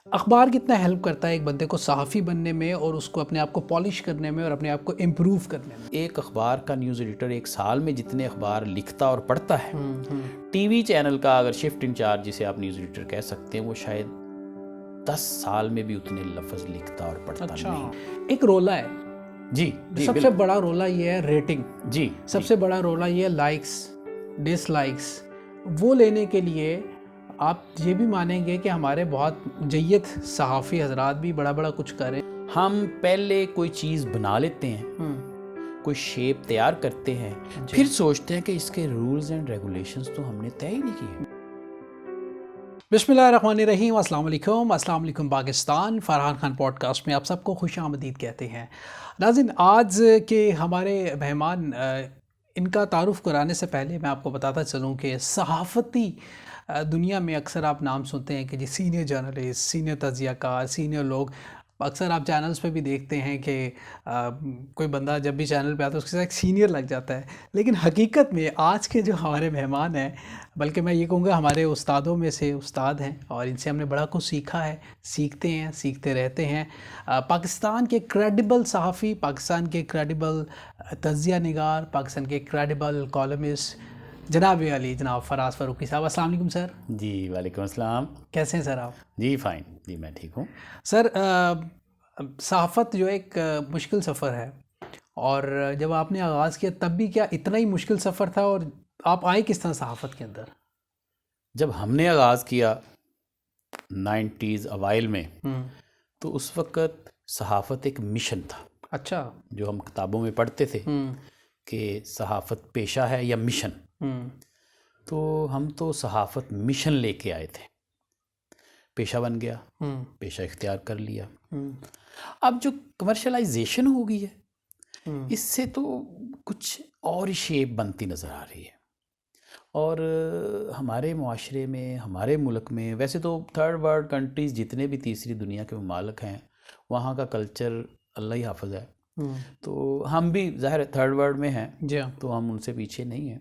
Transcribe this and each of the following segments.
اخبار کتنا ہیلپ کرتا ہے ایک بندے کو صحافی بننے میں اور اس کو اپنے آپ کو پالش کرنے میں اور اپنے آپ کو امپروو کرنے میں؟ ایک اخبار کا نیوز ایڈیٹر ایک سال میں جتنے اخبار لکھتا اور پڑھتا ہے، ٹی وی چینل کا اگر شفٹ انچارج جسے آپ نیوز ایڈیٹر کہہ سکتے ہیں، وہ شاید 10 سال میں بھی اتنے لفظ لکھتا اور پڑھتا نہیں۔ ایک رولہ ہے، جی سب سے بڑا رولہ یہ ہے ریٹنگ، جی سب سے بڑا رولہ یہ ہے لائکس ڈس لائکس۔ وہ لینے کے لیے آپ یہ بھی مانیں گے کہ ہمارے بہت جید صحافی حضرات بھی بڑا بڑا کچھ کریں۔ ہم پہلے کوئی چیز بنا لیتے ہیں، کوئی شیپ تیار کرتے ہیں، پھر سوچتے ہیں کہ اس کے رولز اینڈ ریگولیشنز تو ہم نے طے ہی نہیں کیے۔ بسم اللہ الرحمن الرحیم، السلام علیکم پاکستان۔ فرحان خان پوڈ کاسٹ میں آپ سب کو خوش آمدید کہتے ہیں۔ ناظرین، آج کے ہمارے مہمان ان کا تعارف کرانے سے پہلے میں آپ کو بتاتا چلوں کہ صحافتی دنیا میں اکثر آپ نام سنتے ہیں کہ جی سینئر جرنلسٹ، سینئر تجزیہ کار، سینئر لوگ اکثر آپ چینلز پہ بھی دیکھتے ہیں کہ کوئی بندہ جب بھی چینل پہ آتا ہے اس کے ساتھ ایک سینئر لگ جاتا ہے، لیکن حقیقت میں آج کے جو ہمارے مہمان ہیں، بلکہ میں یہ کہوں گا ہمارے استادوں میں سے استاد ہیں، اور ان سے ہم نے بڑا کچھ سیکھا ہے، سیکھتے ہیں، سیکھتے رہتے ہیں۔ پاکستان کے کریڈیبل صحافی، پاکستان کے کریڈیبل تجزیہ نگار، پاکستان کے کریڈیبل کالمسٹ جناب علی، جناب فراز فاروقی صاحب، السلام علیکم سر۔ جی وعلیکم السلام۔ کیسے ہیں سر آپ؟ جی فائن، جی میں ٹھیک ہوں سر۔ صحافت جو ایک مشکل سفر ہے، اور جب آپ نے آغاز کیا تب بھی کیا اتنا ہی مشکل سفر تھا، اور آپ آئے کس طرح صحافت کے اندر؟ جب ہم نے آغاز کیا 90s اوائل میں، تو اس وقت صحافت ایک مشن تھا۔ اچھا۔ جو ہم کتابوں میں پڑھتے تھے کہ صحافت پیشہ ہے یا مشن، تو ہم تو صحافت مشن لے کے آئے تھے، پیشہ بن گیا، پیشہ اختیار کر لیا۔ اب جو کمرشلائزیشن ہو گئی ہے، اس سے تو کچھ اور ہی شیپ بنتی نظر آ رہی ہے، اور ہمارے معاشرے میں، ہمارے ملک میں، ویسے تو تھرڈ ورلڈ کنٹریز جتنے بھی تیسری دنیا کے ممالک ہیں، وہاں کا کلچر اللہ ہی حافظ ہے، تو ہم بھی ظاہر تھرڈ ورلڈ میں ہیں، تو ہم ان سے پیچھے نہیں ہیں۔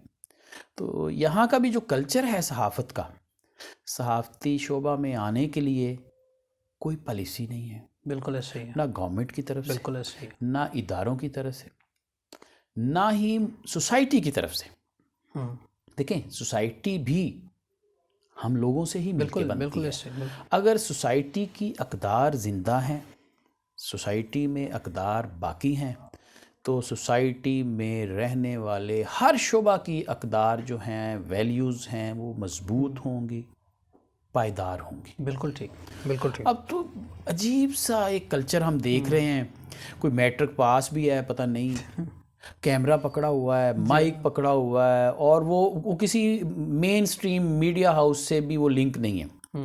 تو یہاں کا بھی جو کلچر ہے صحافت کا، صحافتی شعبہ میں آنے کے لیے کوئی پالیسی نہیں ہے، بالکل ایسے ہی ہے، نہ گورنمنٹ کی طرف سے، بالکل ایسے ہی، نہ اداروں کی طرف سے، نہ ہی سوسائٹی کی طرف سے۔ دیکھیں، سوسائٹی بھی ہم لوگوں سے ہی مل کے بنتی ہے۔ اگر سوسائٹی کی اقدار زندہ ہیں، سوسائٹی میں اقدار باقی ہیں، تو سوسائٹی میں رہنے والے ہر شعبہ کی اقدار جو ہیں، ویلیوز ہیں، وہ مضبوط ہوں گی، پائیدار ہوں گی۔ بالکل ٹھیک، بالکل ٹھیک۔ اب تو عجیب سا ایک کلچر ہم دیکھ رہے ہیں، کوئی میٹرک پاس بھی ہے پتہ نہیں، کیمرہ پکڑا ہوا ہے، مائک پکڑا ہوا ہے، اور وہ کسی مین سٹریم میڈیا ہاؤس سے بھی وہ لنک نہیں ہے،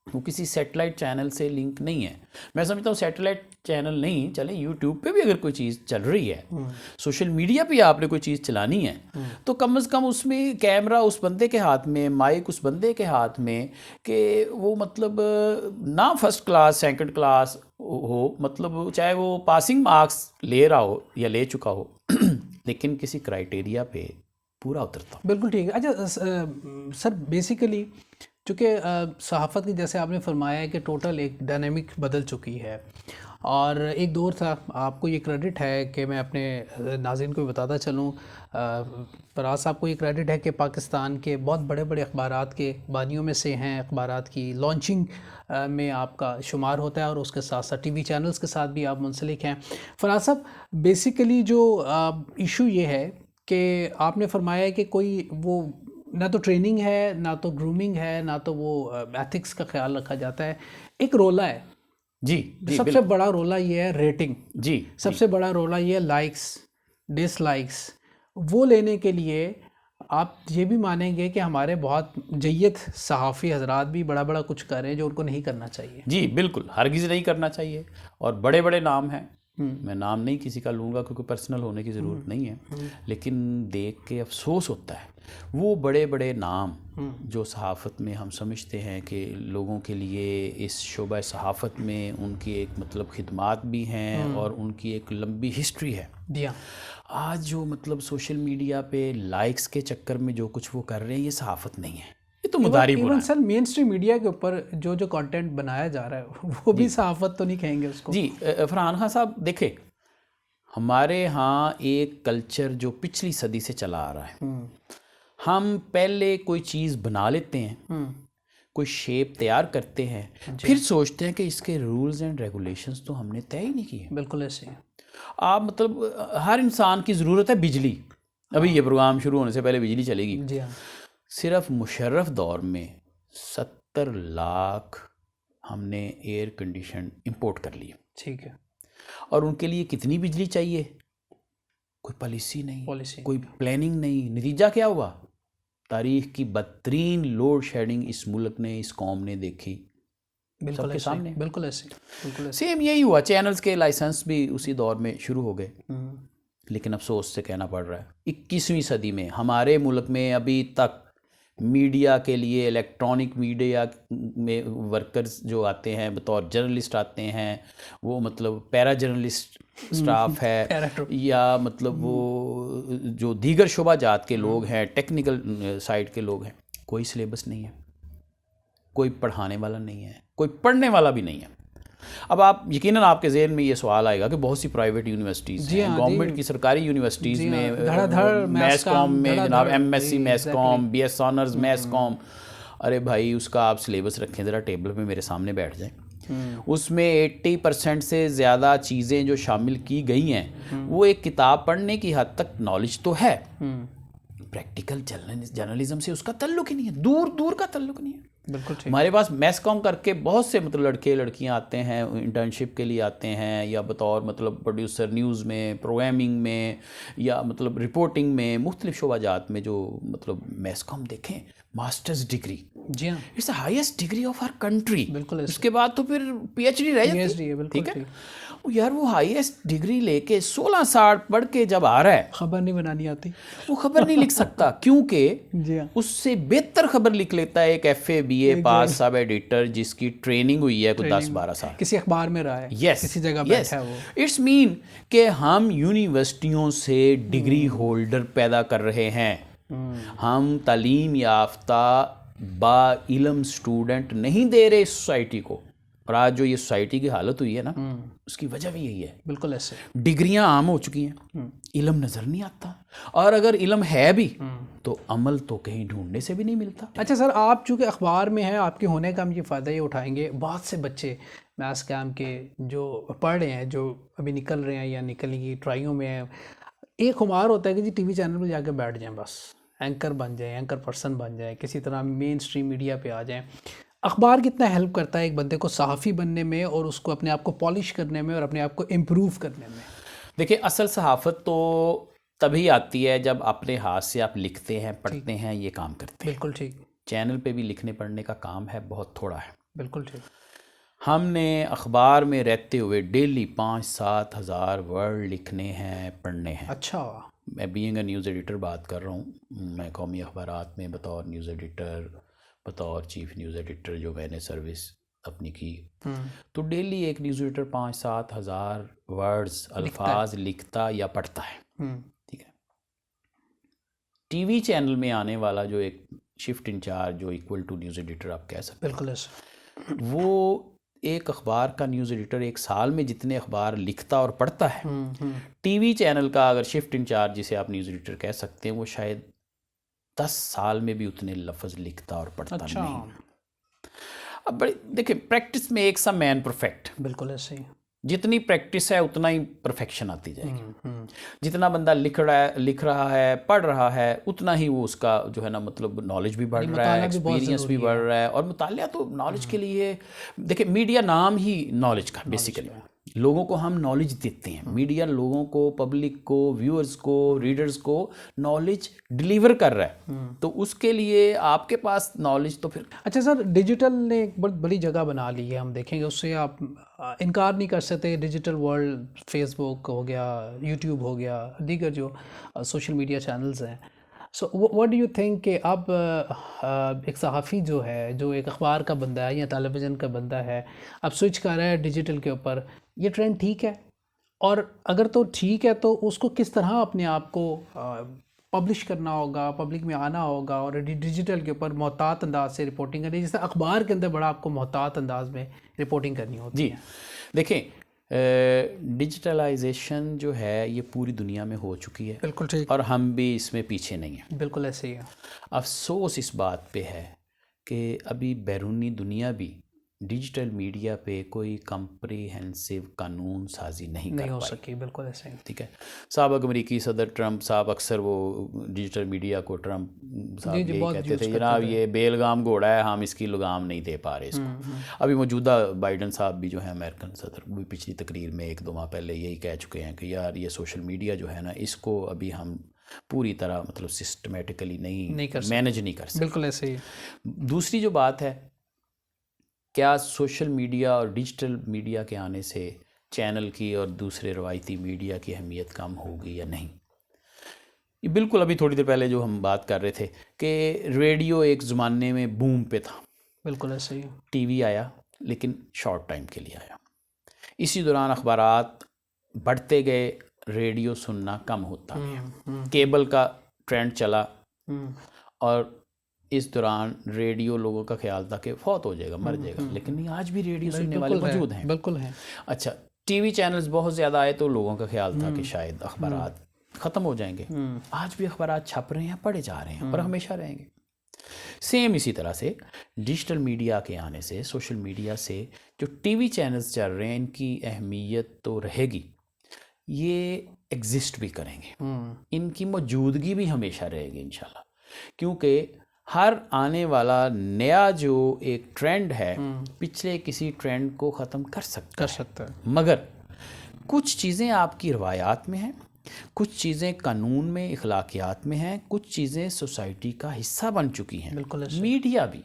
وہ کسی سیٹلائٹ چینل سے لنک نہیں ہے۔ میں سمجھتا ہوں سیٹلائٹ چینل نہیں چلے، یوٹیوب پہ بھی اگر کوئی چیز چل رہی ہے، سوشل میڈیا پہ آپ نے کوئی چیز چلانی ہے، تو کم از کم اس میں کیمرہ اس بندے کے ہاتھ میں، مائک اس بندے کے ہاتھ میں، کہ وہ مطلب نہ فرسٹ کلاس سیکنڈ کلاس ہو، مطلب چاہے وہ پاسنگ مارکس لے رہا ہو یا لے چکا ہو، لیکن کسی کرائیٹیریا پہ پورا اترتا ہو۔ بالکل ٹھیک ہے۔ اچھا سر، بیسیکلی چونکہ صحافت کی جیسے آپ نے فرمایا ہے کہ ٹوٹل ایک ڈائنامک بدل چکی ہے، اور ایک دور تھا، آپ کو یہ کریڈٹ ہے کہ میں اپنے ناظرین کو بتاتا چلوں، فراز صاحب کو یہ کریڈٹ ہے کہ پاکستان کے بہت بڑے بڑے اخبارات کے بانیوں میں سے ہیں، اخبارات کی لانچنگ میں آپ کا شمار ہوتا ہے، اور اس کے ساتھ ساتھ ٹی وی چینلز کے ساتھ بھی آپ منسلک ہیں۔ فراز صاحب، بیسیکلی جو ایشو یہ ہے کہ آپ نے فرمایا ہے کہ کوئی وہ نہ تو ٹریننگ ہے، نہ تو گرومنگ ہے، نہ تو وہ ایتھکس کا خیال رکھا جاتا ہے، ایک رولہ ہے۔ جی، سب سے بڑا رولہ یہ ہے ریٹنگ، جی، سب سے بڑا رولہ یہ ہے لائکس ڈس لائکس۔ وہ لینے کے لیے آپ یہ بھی مانیں گے کہ ہمارے بہت جید صحافی حضرات بھی بڑا بڑا کچھ کر رہے ہیں جو ان کو نہیں کرنا چاہیے۔ جی بالکل، ہرگز نہیں کرنا چاہیے، اور بڑے بڑے نام ہیں، میں نام نہیں کسی کا لوں گا کیونکہ پرسنل ہونے کی ضرورت نہیں ہے، لیکن دیکھ کے افسوس ہوتا ہے وہ بڑے بڑے نام جو صحافت میں ہم سمجھتے ہیں کہ لوگوں کے لیے اس شعبہ صحافت میں ان کی ایک مطلب خدمات بھی ہیں اور ان کی ایک لمبی ہسٹری ہے، آج جو مطلب سوشل میڈیا پہ لائکس کے چکر میں جو کچھ وہ کر رہے ہیں، یہ صحافت نہیں ہے، یہ یہ تو مداری ایون سر مین اسٹریم میڈیا کے اوپر جو کنٹینٹ بنایا جا رہا ہے وہ بھی صحافت تو نہیں کہیں گے اس کو. جی فرحان خان صاحب دیکھیں، ہمارے ہاں ایک کلچر جو پچھلی صدی سے چلا آ رہا ہے، ہم پہلے کوئی چیز بنا لیتے ہیں، کوئی شیپ تیار کرتے ہیں، پھر سوچتے ہیں کہ اس کے رولز اینڈ ریگولیشنز تو ہم نے طے ہی نہیں کیے. بالکل ایسے ہی. آپ مطلب ہر انسان کی ضرورت ہے بجلی. ابھی یہ پروگرام شروع ہونے سے پہلے بجلی چلے گی. جی ہاں. صرف مشرف دور میں 70 لاکھ ہم نے ایئر کنڈیشن امپورٹ کر لی. ٹھیک ہے. اور ان کے لیے کتنی بجلی چاہیے؟ کوئی پالیسی نہیں، کوئی پلاننگ نہیں. نتیجہ کیا ہوا؟ تاریخ کی بدترین لوڈ شیڈنگ اس ملک نے، اس قوم نے دیکھی سب کے سامنے. بالکل ایسے. سیم یہی ہوا. چینلز کے لائسنس بھی اسی دور میں شروع ہو گئے. لیکن افسوس سے کہنا پڑ رہا ہے 21ویں صدی میں ہمارے ملک میں ابھی تک میڈیا کے لیے، الیکٹرانک میڈیا میں ورکرز جو آتے ہیں بطور جرنلسٹ آتے ہیں، وہ مطلب پیرا جرنلسٹ سٹاف ہے، یا مطلب وہ جو دیگر شعبہ جات کے لوگ ہیں، ٹیکنیکل سائٹ کے لوگ ہیں، کوئی سلیبس نہیں ہے، کوئی پڑھانے والا نہیں ہے، کوئی پڑھنے والا بھی نہیں ہے. اب آپ یقیناً آپ کے ذہن میں یہ سوال آئے گا کہ بہت سی پرائیویٹ یونیورسٹیز ہیں، گورنمنٹ کی سرکاری یونیورسٹیز میں میس کام میں جناب ایم ایس سی میس کام، بی ایس آنرز میس کام. ارے بھائی اس کا آپ سلیبس رکھیں ذرا ٹیبل پہ میرے سامنے بیٹھ جائیں. اس میں 80% سے زیادہ چیزیں جو شامل کی گئی ہیں وہ ایک کتاب پڑھنے کی حد تک نالج تو ہے، پریکٹیکل جرنلزم سے اس کا تعلق ہی نہیں ہے، دور دور کا تعلق نہیں ہے. بالکل. ہمارے پاس میس کام کر کے بہت سے مطلب لڑکے لڑکیاں آتے ہیں، انٹرنشپ کے لیے آتے ہیں، یا بطور مطلب پروڈیوسر نیوز میں، پروگرامنگ میں، یا مطلب رپورٹنگ میں، مختلف شعبہ جات میں جو مطلب میس کام دیکھیں، ماسٹرز ڈگری. جی ہاں، it's the highest degree of ہر کنٹری. بالکل. اس کے بعد تو پھر پی ایچ ڈی رہ جاتی ہے. ٹھیک ہے یار، وہ ہائیسٹ ڈگری لے کے 16 سال پڑھ کے جب آ رہا ہے، خبر نہیں بنانی آتی، وہ خبر نہیں لکھ سکتا کیونکہ اس سے بہتر خبر لکھ لیتا ہے ایک F A B A pass sub editor جس کی ٹریننگ ہوئی ہے کوئی 10-12 سال، کسی اخبار میں رہا ہے، کسی جگہ بیٹھا ہے. وہ اٹس مین کہ ہم یونیورسٹیوں سے ڈگری ہولڈر پیدا کر رہے ہیں، ہم تعلیم یافتہ با علم اسٹوڈنٹ نہیں دے رہے سوسائٹی کو. اور آج جو یہ سوسائٹی کی حالت ہوئی ہے نا، اس کی وجہ بھی یہی ہے. بالکل ایسے. ڈگریاں عام ہو چکی ہیں، علم نظر نہیں آتا، اور اگر علم ہے بھی تو عمل تو کہیں ڈھونڈنے سے بھی نہیں ملتا. اچھا سر، آپ چونکہ اخبار میں ہیں، آپ کے ہونے کا ہم یہ فائدہ یہ اٹھائیں گے. بہت سے بچے میس کام کے جو پڑھ رہے ہیں، جو ابھی نکل رہے ہیں یا نکلنے کی ٹرائیوں میں ہیں، ایک خمار ہوتا ہے کہ جی ٹی وی چینل پہ جا کے بیٹھ جائیں، بس اینکر بن جائیں، اینکر پرسن بن جائیں، کسی طرح مین اسٹریم میڈیا پہ آ جائیں. اخبار کتنا ہیلپ کرتا ہے ایک بندے کو صحافی بننے میں، اور اس کو اپنے آپ کو پالش کرنے میں، اور اپنے آپ کو امپروو کرنے میں؟ دیکھیں، اصل صحافت تو تبھی آتی ہے جب اپنے ہاتھ سے آپ لکھتے ہیں، پڑھتے ہیں، یہ کام کرتے ہیں. بالکل ٹھیک. چینل پہ بھی لکھنے پڑھنے کا کام ہے، بہت تھوڑا ہے. بالکل ٹھیک. ہم نے اخبار میں رہتے ہوئے ڈیلی 5-7 ہزار ورڈ لکھنے ہیں، پڑھنے ہیں. اچھا. میں بینگ اے نیوز ایڈیٹر بات کر رہا ہوں. میں قومی اخبارات میں بطور نیوز ایڈیٹر، بطور چیف نیوز ایڈیٹر جو میں نے سروس اپنی کی، تو ڈیلی ایک نیوز ایڈیٹر 5-7 ہزار ورڈز، الفاظ لکھتا یا پڑھتا ہے. ٹھیک ہے. ٹی وی چینل میں آنے والا جو ایک شفٹ انچارج، جو ایکول ٹو نیوز ایڈیٹر آپ کہہ سکتے ہیں، بالکل ایسا، وہ ایک اخبار کا نیوز ایڈیٹر ایک سال میں جتنے اخبار لکھتا اور پڑھتا ہے، ٹی وی چینل کا اگر شفٹ انچارج جسے آپ نیوز ایڈیٹر کہہ سکتے ہیں، وہ شاید 10 سال میں بھی اتنے لفظ لکھتا اور پڑھتا نہیں. اب بڑی دیکھیں، پریکٹس میں ایک سا مین پرفیکٹ. بالکل ایسے ہی. جتنی پریکٹس ہے اتنا ہی پرفیکشن آتی جائے گی. جتنا بندہ لکھ رہا ہے، پڑھ رہا ہے، اتنا ہی وہ اس کا جو ہے نا مطلب نالج بھی بڑھ رہا ہے، ایکسپیرینس بھی بڑھ رہا ہے. اور مطالعہ تو نالج کے لیے، دیکھیں میڈیا نام ہی نالج کا بیسیکلی. لوگوں کو ہم نالج دیتے ہیں، میڈیا لوگوں کو، پبلک کو، ویورز کو، ریڈرز کو نالج ڈلیور کر رہا ہے. تو اس کے لیے آپ کے پاس نالج تو پھر. اچھا سر، ڈیجیٹل نے ایک بہت بڑی جگہ بنا لی ہے، ہم دیکھیں گے اس سے آپ انکار نہیں کر سکتے. ڈیجیٹل ورلڈ، فیس بک ہو گیا، یوٹیوب ہو گیا، دیگر جو سوشل میڈیا چینلز ہیں. So what do you think کہ اب ایک صحافی جو ہے، جو ایک اخبار کا بندہ ہے یا ٹیلی ویژن کا بندہ ہے، اب سوئچ کر رہا ہے ڈیجیٹل کے اوپر، یہ ٹرینڈ ٹھیک ہے؟ اور اگر تو ٹھیک ہے تو اس کو کس طرح اپنے آپ کو پبلش کرنا ہوگا، پبلک میں آنا ہوگا اور ڈیجیٹل کے اوپر محتاط انداز سے رپورٹنگ کرنی ہے، جیسے اخبار کے اندر بڑا آپ کو محتاط انداز میں رپورٹنگ کرنی ہوتی ہے. دیکھیں ڈیجیٹلائزیشن جو ہے یہ پوری دنیا میں ہو چکی ہے، بالکل ٹھیک، اور ہم بھی اس میں پیچھے نہیں ہیں. بالکل ایسے ہی ہے. افسوس اس بات پہ ہے کہ ابھی بیرونی دنیا بھی ڈیجیٹل میڈیا پہ کوئی کمپریہنسو قانون سازی نہیں ہو کر پائی. سکی، بالکل ایسے ہی. ٹھیک ہے. سابق امریکی صدر ٹرمپ صاحب اکثر وہ ڈیجیٹل میڈیا کو ٹرمپ صاحب یہی کہتے تھے جناب یہ بیلگام گھوڑا ہے، ہم اس کی لگام نہیں دے پا رہے اس کو. ابھی موجودہ بائیڈن صاحب بھی جو ہے امریکن صدر، وہ پچھلی تقریر میں 1-2 ماہ پہلے یہی کہہ چکے ہیں کہ یار یہ سوشل میڈیا جو ہے نا اس کو ابھی ہم پوری طرح مطلب سسٹمیٹیکلی نہیں مینج نہیں کر سکتے. بالکل ایسے ہی. دوسری جو بات ہے، کیا سوشل میڈیا اور ڈیجیٹل میڈیا کے آنے سے چینل کی اور دوسرے روایتی میڈیا کی اہمیت کم ہوگی یا نہیں؟ یہ بالکل ابھی تھوڑی دیر پہلے جو ہم بات کر رہے تھے کہ ریڈیو ایک زمانے میں بوم پہ تھا، بالکل ایسے ہی. ٹی وی آیا لیکن شارٹ ٹائم کے لیے آیا. اسی دوران اخبارات بڑھتے گئے، ریڈیو سننا کم ہوتا گیا، کیبل کا ٹرینڈ چلا، اور اس دوران ریڈیو لوگوں کا خیال تھا کہ فوت ہو جائے گا، مر جائے گا، لیکن نہیں، آج بھی ریڈیو سننے والے موجود ہیں. بالکل ہے. اچھا، ٹی وی چینلز بہت زیادہ آئے تو لوگوں کا خیال تھا کہ شاید اخبارات ختم ہو جائیں گے. آج بھی اخبارات چھپ رہے ہیں، پڑھے جا رہے ہیں اور ہمیشہ رہیں گے. سیم اسی طرح سے ڈیجیٹل میڈیا کے آنے سے، سوشل میڈیا سے جو ٹی وی چینلز چل رہے ہیں ان کی اہمیت تو رہے گی، یہ ایگزسٹ بھی کریں گے، ان کی موجودگی بھی ہمیشہ رہے گی انشاءاللہ. کیونکہ ہر آنے والا نیا جو ایک ٹرینڈ ہے پچھلے کسی ٹرینڈ کو ختم کر سکتا ہے، مگر کچھ چیزیں آپ کی روایات میں ہیں، کچھ چیزیں قانون میں، اخلاقیات میں ہیں، کچھ چیزیں سوسائٹی کا حصہ بن چکی ہیں. میڈیا بھی،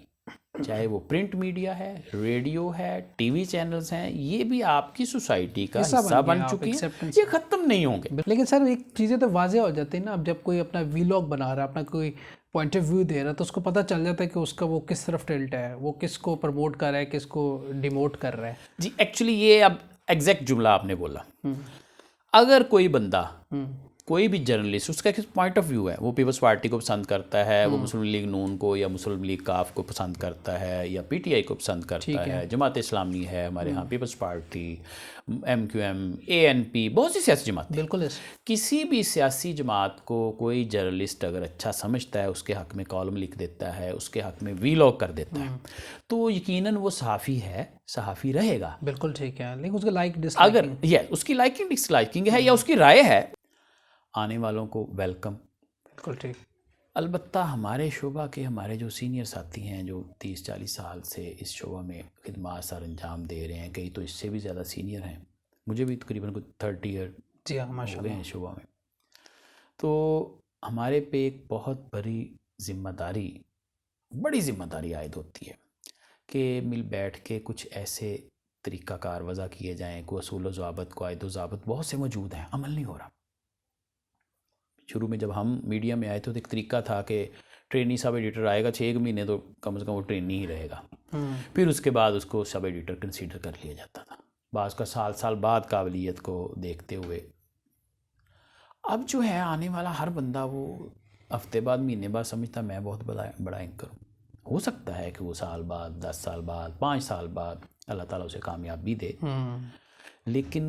چاہے وہ پرنٹ میڈیا ہے، ریڈیو ہے، ٹی وی چینلز ہیں، یہ بھی آپ کی سوسائٹی کا حصہ بن چکی ہیں، یہ ختم نہیں ہوں گے. لیکن سر ایک چیزیں تو واضح ہو جاتی ہیں نا، اب جب کوئی اپنا ویلاگ بنا رہا ہے، اپنا کوئی پوائنٹ آف ویو دے رہا ہے، تو اس کو پتہ چل جاتا ہے کہ اس کا وہ کس طرف ٹلٹ ہے، وہ کس کو پروموٹ کر رہا ہے، کس کو ڈیموٹ کر رہا ہے. جی ایکچولی یہ اب ایگزیکٹ جملہ آپ نے بولا. اگر کوئی بندہ، کوئی بھی جرنلسٹ، اس کا کس پوائنٹ آف ویو ہے، وہ پیپلز پارٹی کو پسند کرتا ہے، وہ مسلم لیگ نون کو یا مسلم لیگ کاف کو پسند کرتا ہے، یا پی ٹی آئی کو پسند کرتا ہے، جماعت اسلامی ہے ہمارے ہاں، Peoples Party, M Q M, A N P, بہت سی سیاسی جماعتیں. بالکل کسی بھی سیاسی جماعت کو کوئی جرنلسٹ اگر اچھا سمجھتا ہے، اس کے حق میں کالم لکھ دیتا ہے، اس کے حق میں ویلاگ کر دیتا ہے، تو یقیناً وہ صحافی ہے، صحافی رہے گا. بالکل ٹھیک ہے. لیکن اس کا لائک ڈس اگر اس کی لائکنگ ڈس لائکنگ ہے یا اس کی رائے ہے، آنے والوں کو ویلکم. بالکل ٹھیک. البتہ ہمارے شعبہ کے ہمارے جو سینئر ساتھی ہیں، جو 30-40 سال سے اس شعبہ میں خدمات سر انجام دے رہے ہیں، کئی تو اس سے بھی زیادہ سینئر ہیں، مجھے بھی تقریباً 30 ایئر جی ہاں ماشاء ہو گئے اللہ ہیں شعبہ میں. تو ہمارے پہ ایک بہت بڑی ذمہ داری عائد ہوتی ہے کہ مل بیٹھ کے کچھ ایسے طریقہ کار وضع کیے جائیں، کوئی اصول و ضوابط، قواعد و ضابط بہت سے موجود ہیں، عمل نہیں ہو رہا. شروع میں جب ہم میڈیا میں آئے تھے تو ایک طریقہ تھا کہ ٹرینی سب ایڈیٹر آئے گا 6 مہینے تو کم از کم وہ ٹرینی ہی رہے گا، پھر اس کے بعد اس کو سب ایڈیٹر کنسیڈر کر لیا جاتا تھا، بعض کا سال بعد قابلیت کو دیکھتے ہوئے. اب جو ہے آنے والا ہر بندہ وہ ہفتے بعد، مہینے بعد سمجھتا میں بہت بڑا اینکر ہوں. ہو سکتا ہے کہ وہ سال بعد، 10 سال بعد، 5 سال بعد اللہ تعالیٰ اسے کامیابی دے، لیکن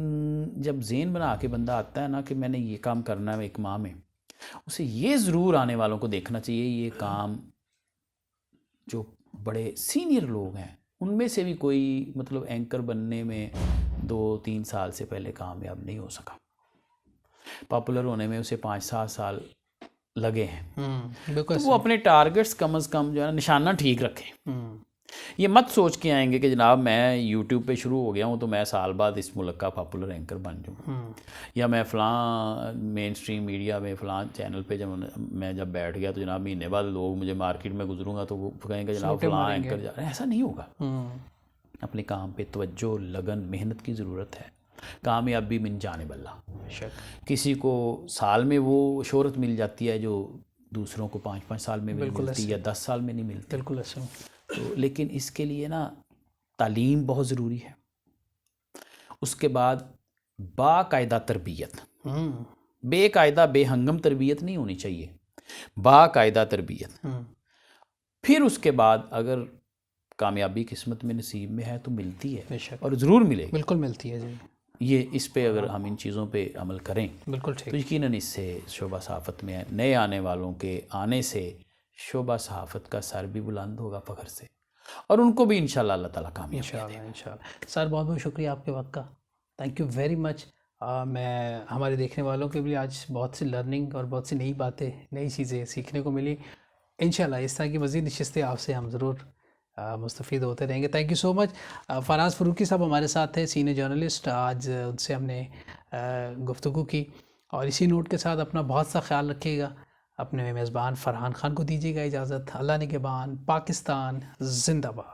جب ذہن بنا کے بندہ آتا ہے نا کہ میں نے یہ کام کرنا ہے ایک ماہ میں، اسے یہ ضرور آنے والوں کو دیکھنا چاہیے یہ کام جو بڑے سینئر لوگ ہیں ان میں سے بھی کوئی مطلب اینکر بننے میں 2-3 سال سے پہلے کامیاب نہیں ہو سکا، پاپولر ہونے میں اسے 5-7 سال لگے ہیں. تو وہ اپنے ٹارگٹس کم از کم جو ہے نا نشانہ ٹھیک رکھیں. یہ مت سوچ کے آئیں گے کہ جناب میں یوٹیوب پہ شروع ہو گیا ہوں تو میں سال بعد اس ملک کا پاپولر اینکر بن جاؤں، یا میں فلاں مین اسٹریم میڈیا میں فلاں چینل پہ میں جب بیٹھ گیا تو جناب مہینے بعد لوگ مجھے مارکیٹ میں گزروں گا تو وہ کہیں گے جناب فلاں اینکر جا رہے ہیں. ایسا نہیں ہوگا. اپنے کام پہ توجہ، لگن، محنت کی ضرورت ہے. کامیابی من جانب اللہ. کسی کو سال میں وہ شہرت مل جاتی ہے جو دوسروں کو 5-5 سال میں ملتی یا 10 سال میں نہیں ملتی. بالکل ایسا. تو لیکن اس کے لیے نا تعلیم بہت ضروری ہے، اس کے بعد باقاعدہ تربیت. بے قاعدہ بے ہنگم تربیت نہیں ہونی چاہیے. باقاعدہ تربیت. پھر اس کے بعد اگر کامیابی قسمت میں نصیب میں ہے تو ملتی ہے اور ضرور ملے گی. بالکل ملتی ہے جی. یہ اس پہ اگر ہم ان چیزوں پہ عمل کریں بالکل ٹھیک تو یقیناً اس سے شعبہ صحافت میں نئے آنے والوں کے آنے سے شعبہ صحافت کا سر بھی بلند ہوگا فخر سے, اور ان کو بھی انشاءاللہ اللہ تعالیٰ کامیاب کرے گا. انشاءاللہ. سر بہت بہت شکریہ آپ کے وقت کا. Thank you very much. میں ہمارے دیکھنے والوں کے بھی آج بہت سی لرننگ اور بہت سی نئی باتیں, نئی چیزیں سیکھنے کو ملی. انشاءاللہ اس طرح کی مزید نشستیں آپ سے ہم ضرور مستفید ہوتے رہیں گے. تھینک یو سو مچ. فراز فروقی صاحب ہمارے ساتھ تھے, سینئر جرنلسٹ. آج ان سے ہم نے گفتگو کی, اور اسی نوٹ کے ساتھ اپنا بہت سا خیال رکھیے گا. اپنے میزبان فرحان خان کو دیجیے گا اجازت. اللہ نگہبان. پاکستان زندہ باد.